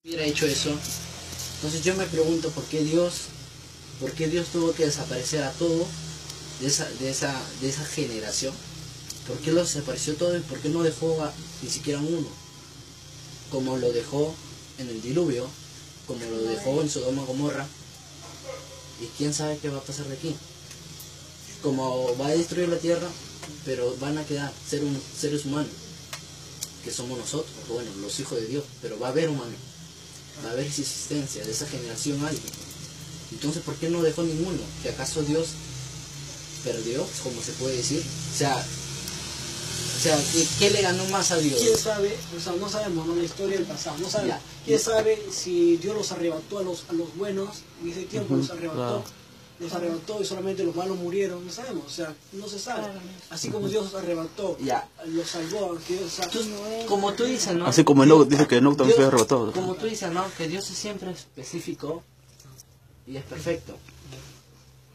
hubiera hecho eso, entonces yo me pregunto por qué Dios tuvo que desaparecer a todo de esa generación. ¿Por qué lo desapareció todo y por qué no dejó ni siquiera uno? Como lo dejó en el diluvio, como lo dejó en Sodoma y Gomorra. Y quién sabe qué va a pasar de aquí. Como va a destruir la tierra, pero van a quedar seres humanos, que somos nosotros, bueno, los hijos de Dios, pero va a haber humanos, va a haber existencia de esa generación alguien. Entonces, ¿por qué no dejó ninguno? ¿Que acaso Dios perdió, como se puede decir? O sea, ¿qué le ganó más a Dios? ¿Quién sabe? O sea, no sabemos, ¿no? La historia del pasado, no sabemos. ¿Quién sabe si Dios los arrebató a los buenos, en ese tiempo los arrebató y solamente los malos murieron? No sabemos, o sea, no se sabe. Así como Dios los arrebató, los salvó, como tú dices, ¿no? Así como Enoch dice que Enoch también fue arrebatado. Como tú dices, ¿no? Que Dios es siempre específico y es perfecto.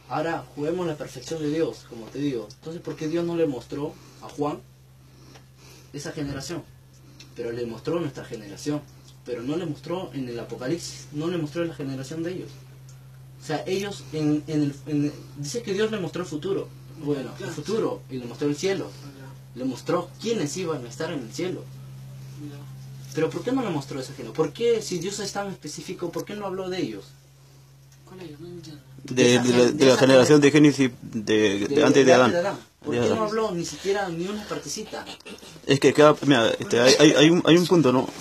Ahora, juguemos la perfección de Dios, como te digo. Entonces, ¿por qué Dios no le mostró a Juan esa generación? Pero le mostró nuestra generación, pero no le mostró en el Apocalipsis, no le mostró la generación de ellos. O sea, ellos dice que Dios le mostró el futuro, bueno, el futuro, y le mostró el cielo, le mostró quiénes iban a estar en el cielo. Pero ¿por qué no le mostró esa generación? ¿Por qué, si Dios es tan específico, por qué no habló de ellos? De la generación de Génesis de antes de Adán. ¿Por qué no habló ni siquiera ni una partecita? Es que mira, hay un punto, ¿no? O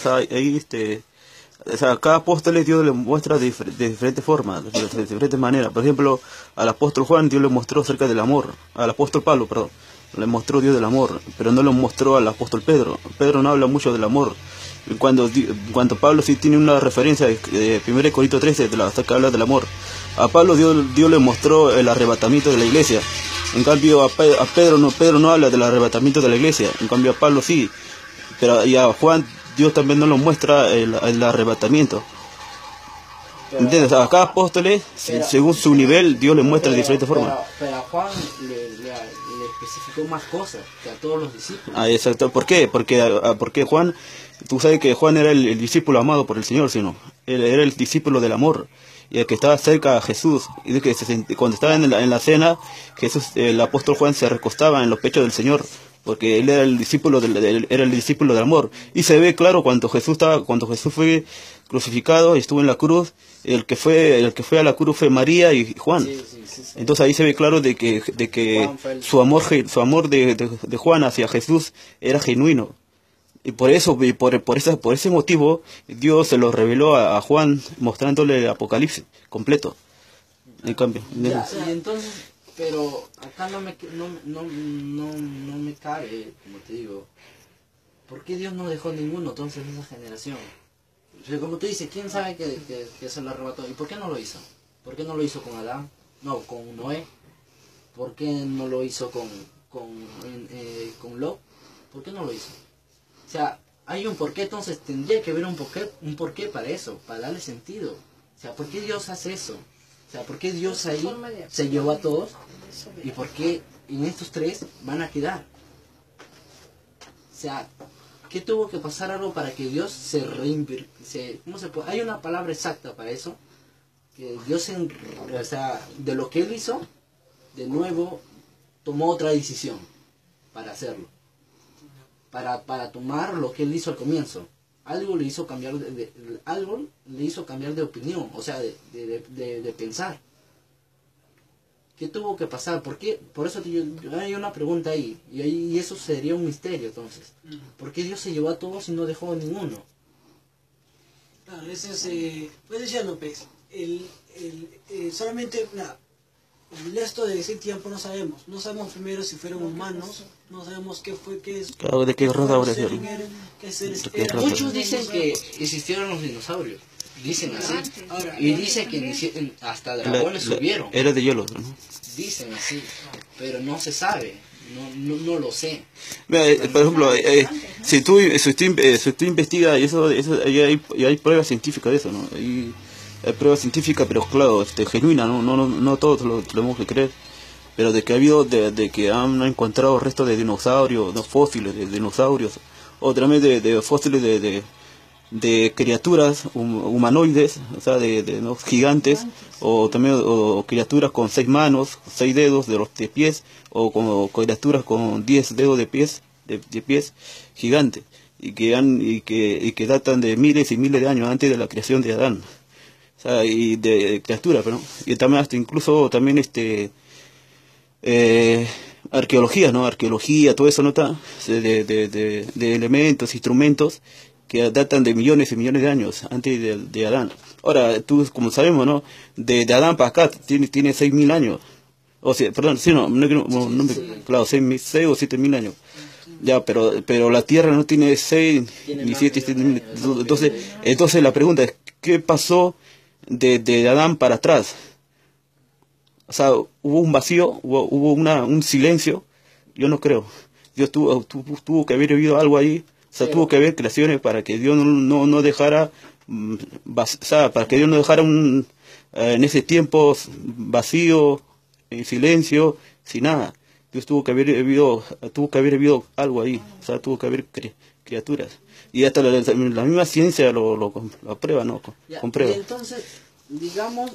sea, cada apóstol Dios le muestra de diferentes formas, de diferentes maneras. Por ejemplo, al apóstol Juan Dios le mostró acerca del amor. Al apóstol Pablo, perdón, le mostró Dios del amor, pero no lo mostró al apóstol Pedro. Pedro no habla mucho del amor. Cuando Pablo sí tiene una referencia de 1 Corintios 13, que habla del amor. A Pablo Dios le mostró el arrebatamiento de la iglesia. En cambio a Pedro no habla del arrebatamiento de la iglesia. En cambio a Pablo sí. Y a Juan Dios también no lo muestra el arrebatamiento. ¿Entiendes? A cada apóstol, según su nivel, Dios le muestra de diferentes formas. Pero a Juan le especificó más cosas que a todos los discípulos. Exacto. ¿Por qué? Porque Juan, tú sabes que Juan era el discípulo amado por el Señor, sino él era el discípulo del amor. Y el que estaba cerca a Jesús, y que cuando estaba en la cena, el apóstol Juan se recostaba en los pechos del Señor, porque él era el discípulo del amor. Y se ve claro cuando Jesús fue crucificado y estuvo en la cruz, el que fue a la cruz fue María y Juan. Sí. Entonces ahí se ve claro de que su amor de Juan hacia Jesús era genuino. Y por ese motivo, Dios se lo reveló a Juan, mostrándole el Apocalipsis completo. En cambio. Y entonces, pero acá no me cabe, como te digo, ¿por qué Dios no dejó ninguno entonces en esa generación? Pero como tú dices, ¿quién sabe que se lo arrebató? ¿Y por qué no lo hizo? ¿Por qué no lo hizo con Adán? No, con Noé. ¿Por qué no lo hizo con Lot? ¿Por qué no lo hizo? O sea, hay un porqué, entonces tendría que haber un porqué para eso, para darle sentido. O sea, ¿por qué Dios hace eso? O sea, ¿por qué Dios ahí se llevó a todos? ¿Y por qué en estos tres van a quedar? O sea, ¿qué tuvo que pasar algo para que Dios se ¿cómo se puede? Hay una palabra exacta para eso. Que Dios, o sea, de lo que Él hizo, de nuevo tomó otra decisión para hacerlo. Para tomar lo que Él hizo al comienzo. Algo le hizo cambiar de opinión, o sea, de pensar. ¿Qué tuvo que pasar? ¿Por qué? Por eso hay una pregunta ahí, y eso sería un misterio entonces. ¿Por qué Dios se llevó a todos y no dejó a ninguno? Claro, ese es, pues diciendo, pues, solamente, el resto de ese tiempo no sabemos primero si fueron humanos, no sabemos qué es. Claro, ¿de qué raza habría sido? Muchos dicen que existieron los dinosaurios, dicen así, y dicen que hasta dragones subieron. Era de hielo, ¿no? Dicen así, pero no se sabe, no lo sé. Mira, por ejemplo, si tú investigas, y eso ya hay pruebas científicas de eso, ¿no? Hay pruebas científicas, pero claro, genuinas, no todos lo tenemos que creer, pero de que ha habido, de que han encontrado restos de dinosaurios, fósiles de dinosaurios, o también de fósiles de criaturas humanoides, o sea, de ¿no? gigantes, o también o criaturas con 6 manos, 6 dedos de los de pies, o como criaturas con 10 dedos de pies, de pies gigantes, y que datan de miles y miles de años antes de la creación de Adán. O sea, y de criaturas, ¿no? Y también hasta incluso también arqueología, ¿no? Arqueología, todo eso, ¿no? Está de elementos, instrumentos que datan de millones y millones de años antes de Adán. Ahora, tú, como sabemos, ¿no? De Adán para acá tiene 6.000 años. O sea, perdón, sí, claro, 6 o 7.000 años. Ya, pero la Tierra no tiene 6 ni 7 mil. Entonces la pregunta es, ¿qué pasó de Adán para atrás? O sea, hubo un vacío, hubo un silencio. Yo no creo. Dios tuvo que haber habido algo ahí. O sea, tuvo que haber creaciones para que Dios no dejara, o sea, para que Dios no dejara en ese tiempo vacío, en silencio, sin nada. Dios tuvo que haber habido algo ahí. O sea, tuvo que haber criaturas. Y hasta la misma ciencia lo aprueba, ¿no? Comprueba. Y entonces, digamos,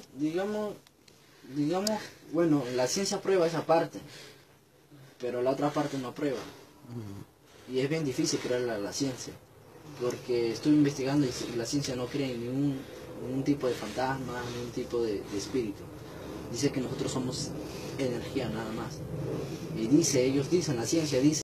bueno, la ciencia prueba esa parte, pero la otra parte no prueba. Y es bien difícil creer la ciencia, porque estoy investigando y la ciencia no cree en ningún tipo de fantasma, ningún tipo de espíritu. Dice que nosotros somos energía nada más. Y ellos dicen, la ciencia dice